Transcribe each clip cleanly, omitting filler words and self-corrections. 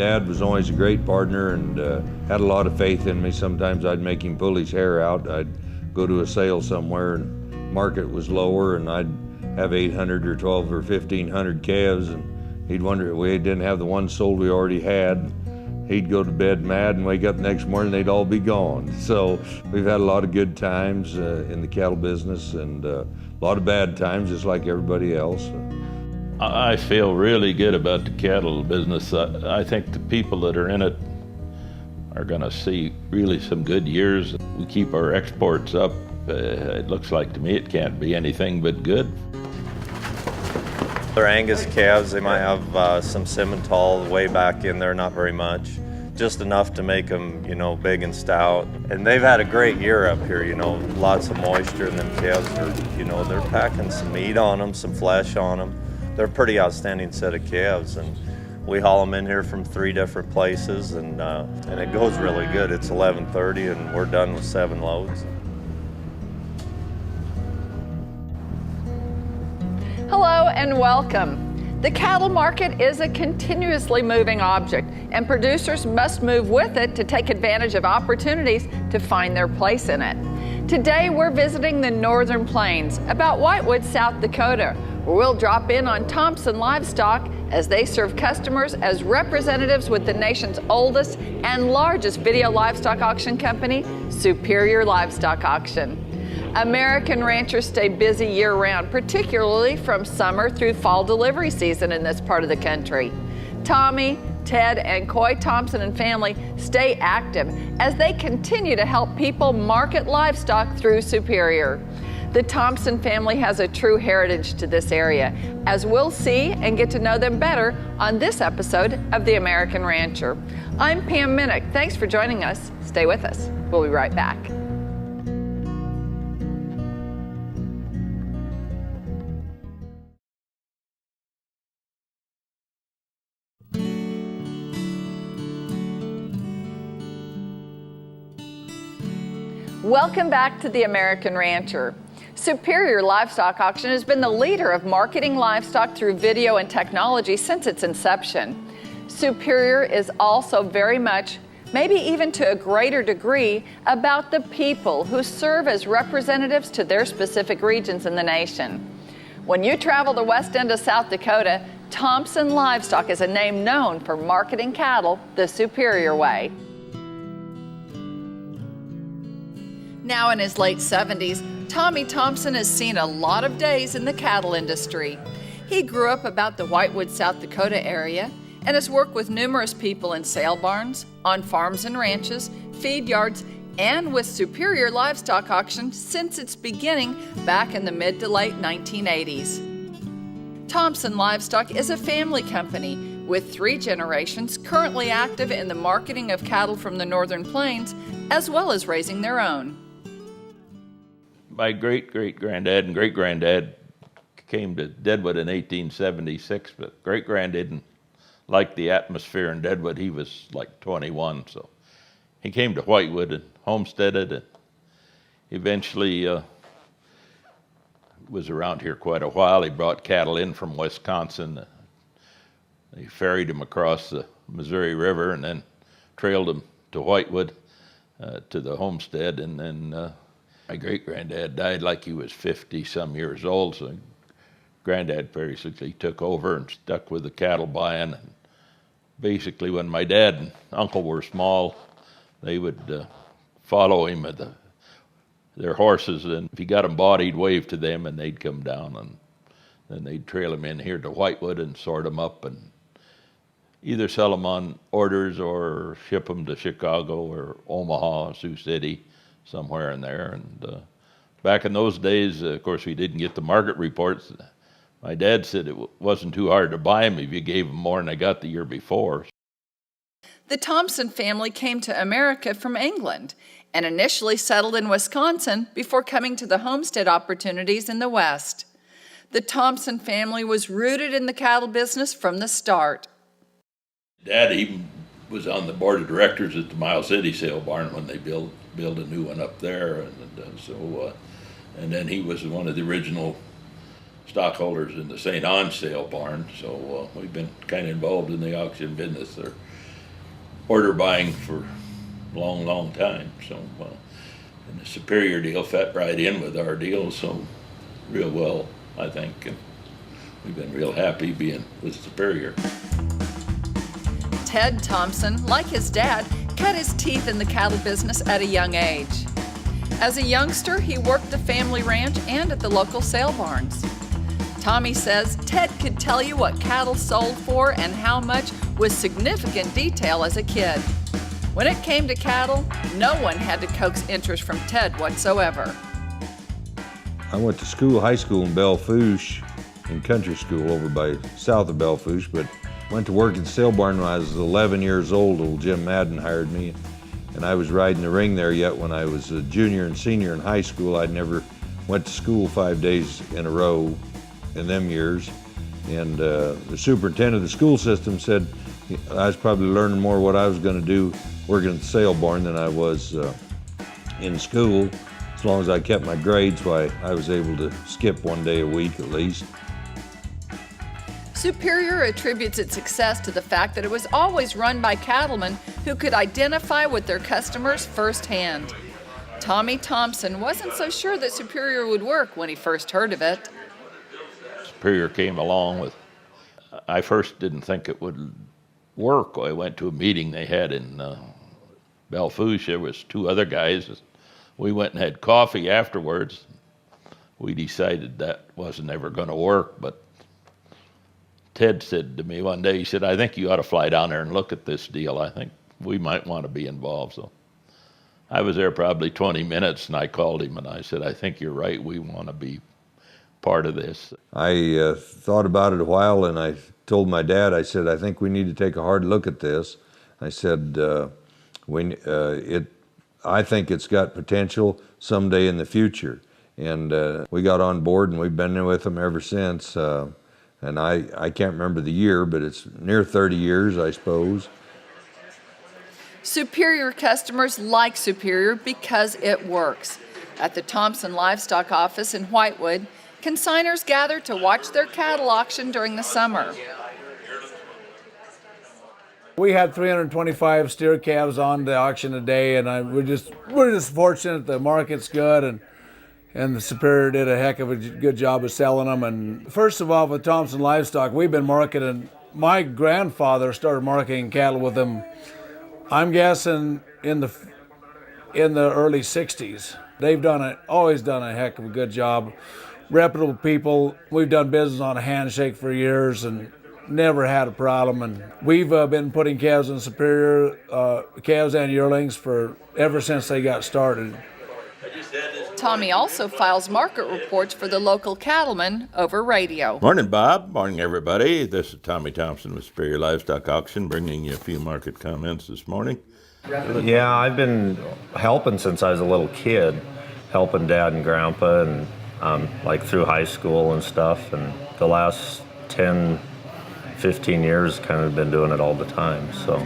Dad was always a great partner and had a lot of faith in me. Sometimes I'd make him pull his hair out. I'd go to a sale somewhere and market was lower and I'd have 800 or 12 or 1,500 calves and he'd wonder if we didn't have the one sold we already had. He'd go to bed mad and wake up the next morning, they'd all be gone. So we've had a lot of good times in the cattle business and a lot of bad times, just like everybody else. I feel really good about the cattle business. I think the people that are in it are going to see really some good years. We keep our exports up. It looks like to me it can't be anything but good. They're Angus calves. They might have some Simmental way back in there, not very much. Just enough to make them, big and stout. And they've had a great year up here, lots of moisture, and them calves are, they're packing some meat on them, some flesh on them. They're a pretty outstanding set of calves, and we haul them in here from 3 different places, and it goes really good. It's 11:30, and we're done with 7 loads. Hello and welcome. The cattle market is a continuously moving object, and producers must move with it to take advantage of opportunities to find their place in it. Today, we're visiting the Northern Plains, about Whitewood, South Dakota, where we'll drop in on Thompson Livestock as they serve customers as representatives with the nation's oldest and largest video livestock auction company, Superior Livestock Auction. American ranchers stay busy year-round, particularly from summer through fall delivery season in this part of the country. Tommy, Ted, and Coy Thompson and family stay active as they continue to help people market livestock through Superior. The Thompson family has a true heritage to this area, as we'll see and get to know them better on this episode of The American Rancher. I'm Pam Minnick. Thanks for joining us. Stay with us. We'll be right back. Welcome back to The American Rancher. Superior Livestock Auction has been the leader of marketing livestock through video and technology since its inception. Superior is also very much, maybe even to a greater degree, about the people who serve as representatives to their specific regions in the nation. When you travel the west end of South Dakota, Thompson Livestock is a name known for marketing cattle the Superior way. Now in his late 70s, Tommy Thompson has seen a lot of days in the cattle industry. He grew up about the Whitewood, South Dakota area and has worked with numerous people in sale barns, on farms and ranches, feed yards, and with Superior Livestock Auction since its beginning back in the mid to late 1980s. Thompson Livestock is a family company with 3 generations currently active in the marketing of cattle from the Northern Plains, as well as raising their own. My great-great-granddad and great-granddad came to Deadwood in 1876, but great-grand didn't like the atmosphere in Deadwood. He was like 21, so he came to Whitewood and homesteaded and eventually was around here quite a while. He brought cattle in from Wisconsin. They ferried them across the Missouri River and then trailed them to Whitewood to the homestead, and then my great-granddad died like he was 50-some years old, so Granddad basically took over and stuck with the cattle buying. And basically, when my dad and uncle were small, they would follow him at their horses, and if he got them bought, he'd wave to them, and they'd come down, and then they'd trail them in here to Whitewood and sort them up and either sell them on orders or ship them to Chicago or Omaha, Sioux City, somewhere in there. And back in those days, of course, we didn't get the market reports. My dad said it wasn't too hard to buy them if you gave them more than I got the year before. The Thompson family came to America from England and initially settled in Wisconsin before coming to the homestead opportunities in the West. The Thompson family was rooted in the cattle business from the start. Dad even was on the board of directors at the Miles City sale barn when they built a new one up there, and then he was one of the original stockholders in the St. Ange sale barn. So we've been kind of involved in the auction business order buying for a long, long time. So, and the Superior deal fit right in with our deal, so real well, I think. And we've been real happy being with Superior. Ted Thompson, like his dad, cut his teeth in the cattle business at a young age. As a youngster, he worked the family ranch and at the local sale barns. Tommy says Ted could tell you what cattle sold for and how much with significant detail as a kid. When it came to cattle, no one had to coax interest from Ted whatsoever. I went to school, high school in Belle Fourche, in country school over by south of Belle Fourche, but went to work in the sale barn when I was 11 years old. Old Jim Madden hired me, and I was riding the ring there yet when I was a junior and senior in high school. I'd never went to school 5 days in a row in them years, and the superintendent of the school system said I was probably learning more what I was going to do working at the sale barn than I was in school. As long as I kept my grades, why I was able to skip 1 day a week at least. Superior attributes its success to the fact that it was always run by cattlemen who could identify with their customers firsthand. Tommy Thompson wasn't so sure that Superior would work when he first heard of it. Superior came along with, I first didn't think it would work. I went to a meeting they had in Belle Fourche. There was 2 other guys. We went and had coffee afterwards. We decided that wasn't ever going to work, but Ted said to me one day, he said, I think you ought to fly down there and look at this deal. I think we might want to be involved. So I was there probably 20 minutes, and I called him and I said, I think you're right. We want to be part of this. I thought about it a while, and I told my dad, I said, I think we need to take a hard look at this. I said, I think it's got potential someday in the future. And we got on board, and we've been with them ever since. And I can't remember the year, but it's near 30 years, I suppose. Superior customers like Superior because it works. At the Thompson Livestock Office in Whitewood, consigners gather to watch their cattle auction during the summer. We had 325 steer calves on the auction today, and we're just fortunate the market's good, and the Superior did a heck of a good job of selling them. And first of all, with Thompson Livestock, we've been marketing. My grandfather started marketing cattle with them, I'm guessing in the early '60s. They've always done a heck of a good job. Reputable people. We've done business on a handshake for years and never had a problem. And we've been putting calves in Superior, calves and yearlings ever since they got started. Tommy also files market reports for the local cattlemen over radio. Morning, Bob. Morning, everybody. This is Tommy Thompson with Superior Livestock Auction, bringing you a few market comments this morning. Yeah, I've been helping since I was a little kid, helping Dad and Grandpa, and like through high school and stuff. And the last 10, 15 years, kind of been doing it all the time. So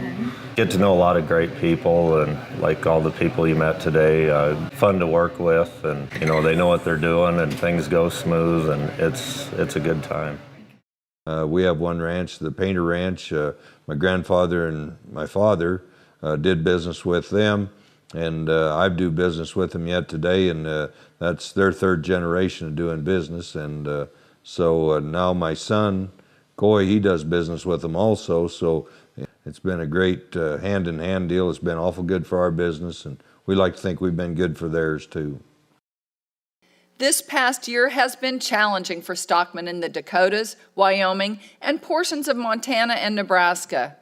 get to know a lot of great people, and like all the people you met today, fun to work with, and they know what they're doing, and things go smooth, and it's a good time. We have one ranch, the Painter Ranch. My grandfather and my father did business with them, and I do business with them yet today, and that's their 3rd generation of doing business. And so now my son, Coy, he does business with them also. So it's been a great hand-in-hand deal. It's been awful good for our business, and we like to think we've been good for theirs too. This past year has been challenging for stockmen in the Dakotas, Wyoming, and portions of Montana and Nebraska.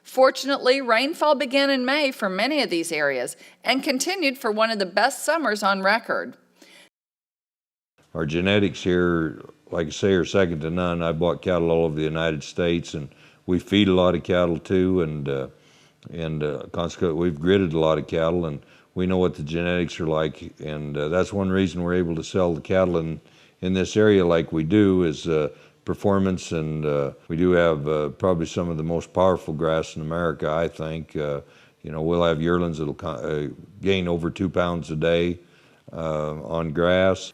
Fortunately, rainfall began in May for many of these areas and continued for one of the best summers on record. Our genetics here, like I say, are second to none. I bought cattle all over the United States, and we feed a lot of cattle too, and consequently we've gridded a lot of cattle, and we know what the genetics are like, and that's one reason we're able to sell the cattle in this area like we do is performance, and we do have probably some of the most powerful grass in America, I think. We'll have yearlings that'll gain over 2 pounds a day on grass.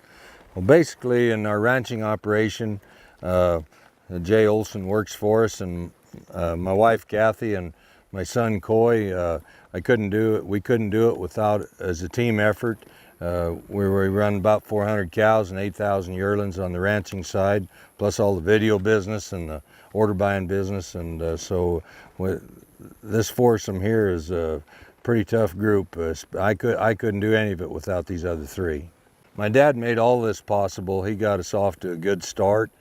Well, basically in our ranching operation, Jay Olson works for us, and my wife Kathy and my son Coy. I couldn't do it. We couldn't do it without as a team effort. We run about 400 cows and 8,000 yearlings on the ranching side, plus all the video business and the order buying business. And so this foursome here is a pretty tough group. I couldn't do any of it without these other three. My dad made all this possible. He got us off to a good start.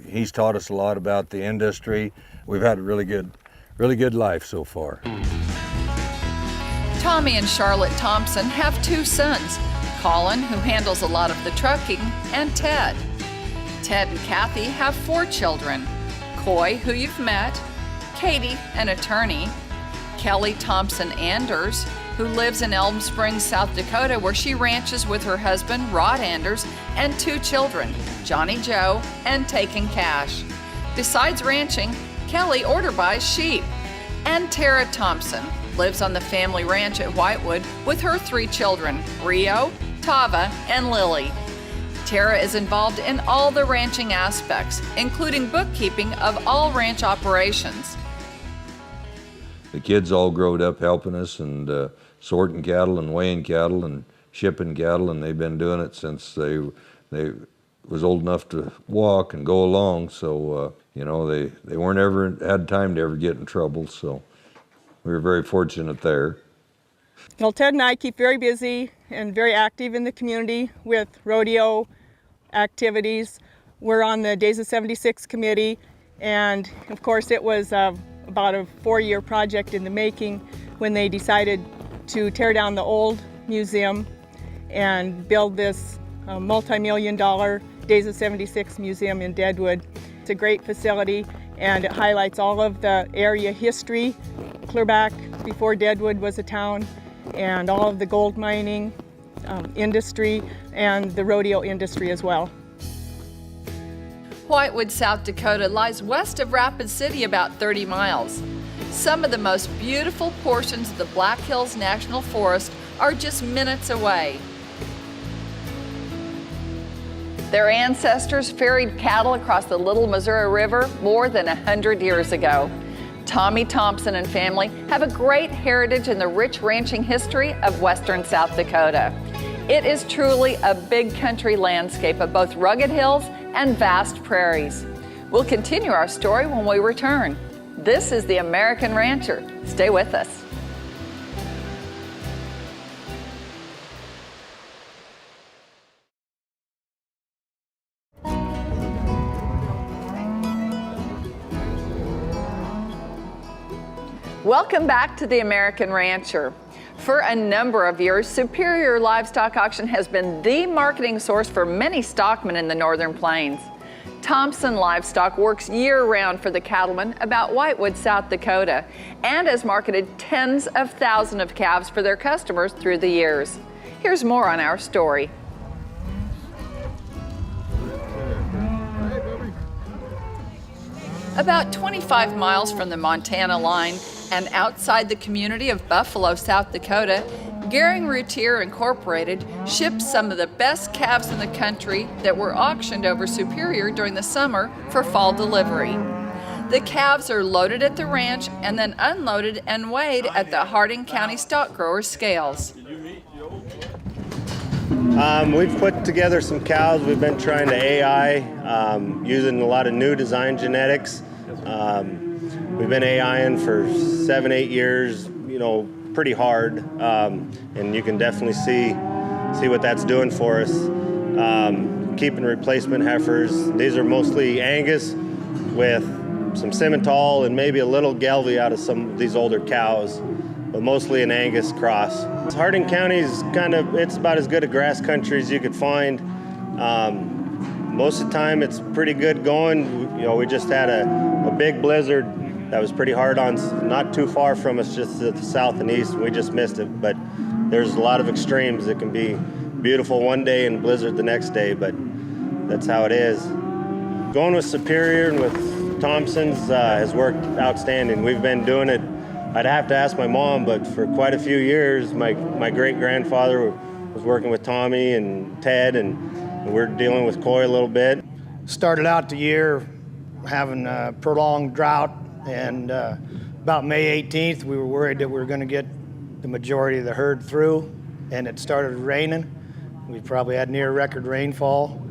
He's taught us a lot about the industry. We've had a really good life so far. Tommy and Charlotte Thompson have two sons, Colin, who handles a lot of the trucking, and Ted. Ted and Kathy have 4 children, Coy, who you've met, Katie, an attorney, Kelly Thompson Anders, who lives in Elm Springs, South Dakota, where she ranches with her husband, Rod Anders, and 2 children, Johnny Joe and Taken Cash. Besides ranching, Kelly order buys sheep. And Tara Thompson lives on the family ranch at Whitewood with her 3 children, Rio, Tava, and Lily. Tara is involved in all the ranching aspects, including bookkeeping of all ranch operations. The kids all growed up helping us and sorting cattle and weighing cattle and shipping cattle, and they've been doing it since they was old enough to walk and go along. So you know, they weren't ever had time to ever get in trouble. So we were very fortunate there. Well, Ted and I keep very busy and very active in the community with rodeo activities. We're on the Days of 76 committee, and of course it was about a 4-year project in the making when they decided to tear down the old museum and build this multi-million-dollar Days of 76 museum in Deadwood. It's a great facility, and it highlights all of the area history, clear back before Deadwood was a town, and all of the gold mining industry and the rodeo industry as well. Whitewood, South Dakota lies west of Rapid City about 30 miles. Some of the most beautiful portions of the Black Hills National Forest are just minutes away. Their ancestors ferried cattle across the Little Missouri River more than 100 years ago. Tommy Thompson and family have a great heritage in the rich ranching history of western South Dakota. It is truly a big country landscape of both rugged hills and vast prairies. We'll continue our story when we return. This is The American Rancher. Stay with us. Welcome back to The American Rancher. For a number of years, Superior Livestock Auction has been the marketing source for many stockmen in the Northern Plains. Thompson Livestock works year-round for the cattlemen about Whitewood, South Dakota, and has marketed tens of thousands of calves for their customers through the years. Here's more on our story. About 25 miles from the Montana line and outside the community of Buffalo, South Dakota, Gehring Routier Incorporated ships some of the best calves in the country that were auctioned over Superior during the summer for fall delivery. The calves are loaded at the ranch and then unloaded and weighed at the Harding County Stock Growers scales. We've put together some cows. We've been trying to AI, using a lot of new design genetics. We've been AIing for 7-8 years, you know, pretty hard, and you can definitely see what that's doing for us. Keeping replacement heifers. These are mostly Angus with some Simmental and maybe a little Gelbvieh out of some of these older cows, but mostly an Angus cross. Harding County is it's about as good a grass country as you could find. Most of the time it's pretty good going. You know, we just had a big blizzard that was pretty hard on, not too far from us, just to the south and east, and we just missed it. But there's a lot of extremes. It can be beautiful one day and blizzard the next day, but that's how it is. Going with Superior and with Thompson's has worked outstanding. We've been doing it, I'd have to ask my mom, but for quite a few years, my great-grandfather was working with Tommy and Ted, and we're dealing with Coy a little bit. Started out the year having a prolonged drought, and About May 18th, we were worried that we were going to get the majority of the herd through, and it started raining. We probably had near record rainfall.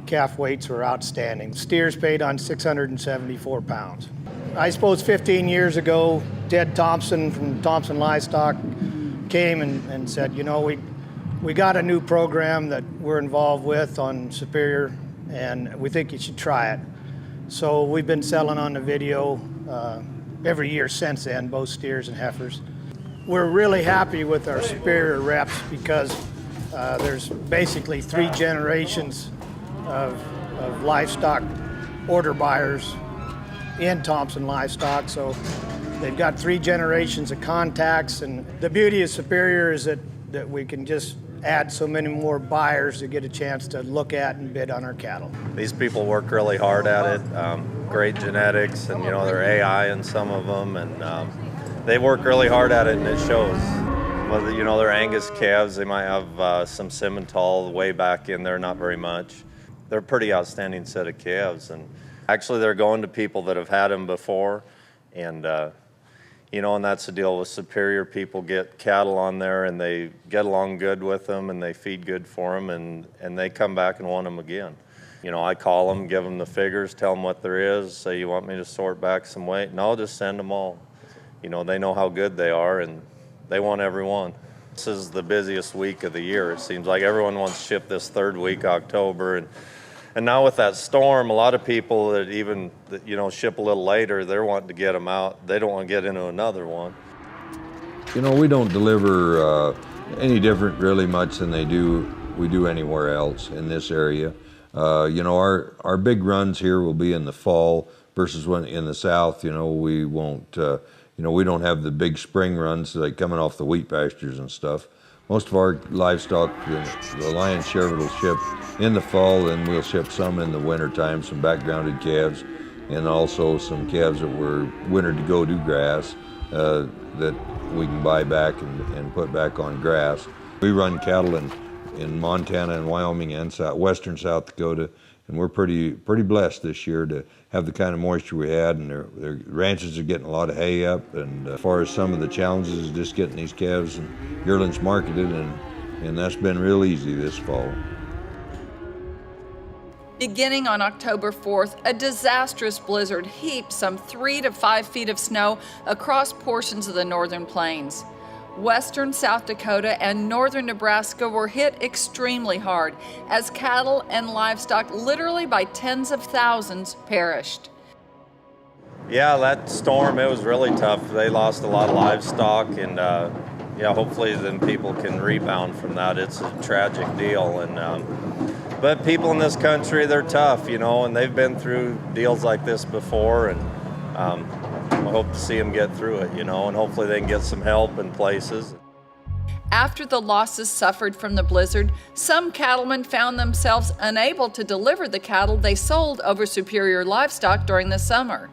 Calf weights were outstanding. Steers paid on 674 pounds. I suppose 15 years ago, Ted Thompson from Thompson Livestock came and said, you know, we got a new program that we're involved with on Superior, and we think you should try it. So we've been selling on the video every year since then, both steers and heifers. We're really happy with our Superior reps because there's basically 3 generations of livestock order buyers in Thompson Livestock. So they've got 3 generations of contacts, and the beauty of Superior is that we can just add so many more buyers to get a chance to look at and bid on our cattle. These people work really hard at it. Great genetics, and they're AI in some of them, and they work really hard at it, and it shows. Whether they're Angus calves, they might have some Simmental way back in there, not very much. They're a pretty outstanding set of calves, and actually they're going to people that have had them before, and and that's the deal with Superior. People get cattle on there and they get along good with them and they feed good for them, and they come back and want them again. I call them, give them the figures, tell them what there is, say, you want me to sort back some weight? No, just send them all. They know how good they are and they want every one. This is the busiest week of the year. It seems like everyone wants to ship this 3rd week, October, and now with that storm, a lot of people that ship a little later, they're wanting to get them out. They don't want to get into another one. We don't deliver any different really much than we do anywhere else in this area. Our big runs here will be in the fall versus when in the south, we won't, we don't have the big spring runs like coming off the wheat pastures and stuff. Most of our livestock, the lion's share of it will ship in the fall, and we'll ship some in the winter time, some backgrounded calves, and also some calves that were wintered to go do grass that we can buy back and put back on grass. We run cattle in Montana and Wyoming and western South Dakota, and we're pretty blessed this year to have the kind of moisture we had, and their ranches are getting a lot of hay up. And as far as some of the challenges is just getting these calves and yearlings marketed, and that's been real easy this fall. Beginning on October 4th, a disastrous blizzard heaped some 3 to 5 feet of snow across portions of the northern plains. Western South Dakota and northern Nebraska were hit extremely hard as cattle and livestock, literally by tens of thousands, perished. Yeah, that storm, it was really tough. They lost a lot of livestock, and hopefully then people can rebound from that. It's a tragic deal, but people in this country, they're tough, and they've been through deals like this before, and I hope to see them get through it, and hopefully they can get some help in places. After the losses suffered from the blizzard, some cattlemen found themselves unable to deliver the cattle they sold over Superior livestock during the summer.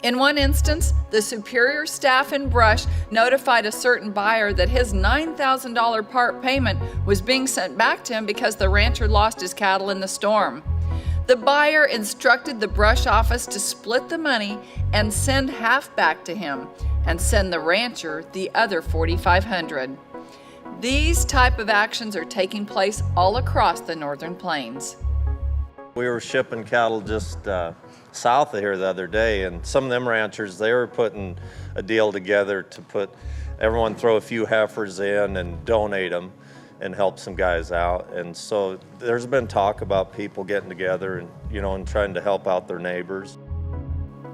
In one instance, the Superior staff in Brush notified a certain buyer that his $9,000 part payment was being sent back to him because the rancher lost his cattle in the storm. The buyer instructed the Brush office to split the money and send half back to him and send the rancher the other $4,500. These type of actions are taking place all across the northern plains. We were shipping cattle just south of here the other day, and some of them ranchers, they were putting a deal together to put everyone throw a few heifers in and donate them and help some guys out. And so there's been talk about people getting together and and trying to help out their neighbors.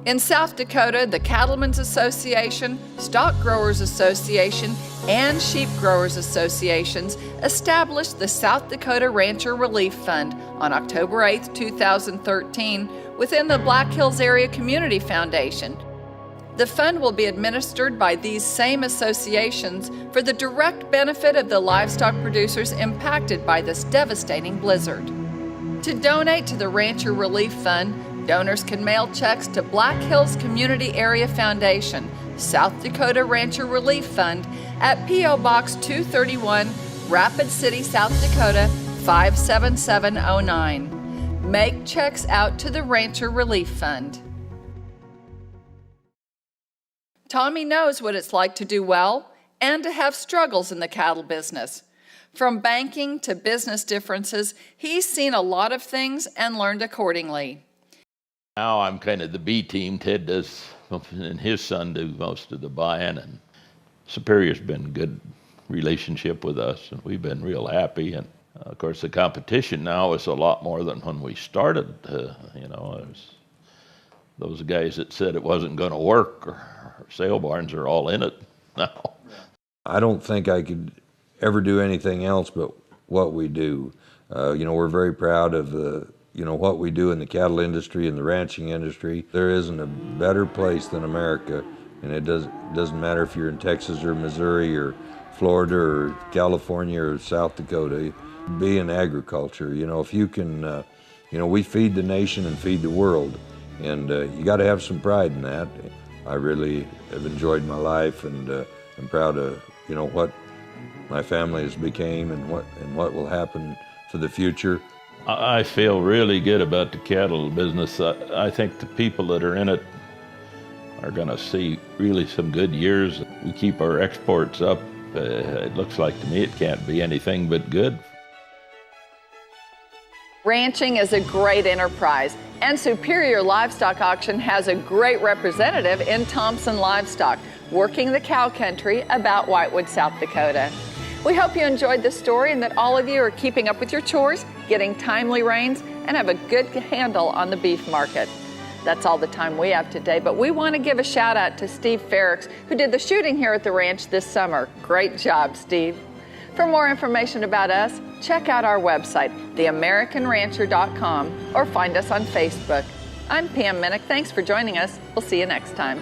In South Dakota, the Cattlemen's Association, Stock Growers Association, and Sheep Growers Associations established the South Dakota Rancher Relief Fund on October 8, 2013, within the Black Hills Area Community Foundation. The fund will be administered by these same associations for the direct benefit of the livestock producers impacted by this devastating blizzard. To donate to the Rancher Relief Fund, donors can mail checks to Black Hills Community Area Foundation, South Dakota Rancher Relief Fund, at P.O. Box 231, Rapid City, South Dakota 57709. Make checks out to the Rancher Relief Fund. Tommy knows what it's like to do well and to have struggles in the cattle business. From banking to business differences, he's seen a lot of things and learned accordingly. Now I'm kind of the B team. Ted does, and his son do most of the buying, and Superior's been a good relationship with us, and we've been real happy. And of course, the competition now is a lot more than when we started. You know, those guys that said it wasn't going to work, or sale barns are all in it now. I don't think I could ever do anything else but what we do. You know, we're very proud of what we do in the cattle industry and the ranching industry. There isn't a better place than America, and it doesn't matter if you're in Texas or Missouri or Florida or California or South Dakota. Be in agriculture. You know, if you can, we feed the nation and feed the world, and you got to have some pride in that. I really have enjoyed my life, and I'm proud of what my family has became and what will happen for the future. I feel really good about the cattle business. I think the people that are in it are going to see really some good years. We keep our exports up. It looks like to me it can't be anything but good. Ranching is a great enterprise, and Superior Livestock Auction has a great representative in Thompson Livestock, working the cow country about Whitewood, South Dakota. We hope you enjoyed this story and that all of you are keeping up with your chores, getting timely rains, and have a good handle on the beef market. That's all the time we have today, but we want to give a shout out to Steve Ferricks, who did the shooting here at the ranch this summer. Great job, Steve. For more information about us, check out our website, theamericanrancher.com, or find us on Facebook. I'm Pam Minnick. Thanks for joining us. We'll see you next time.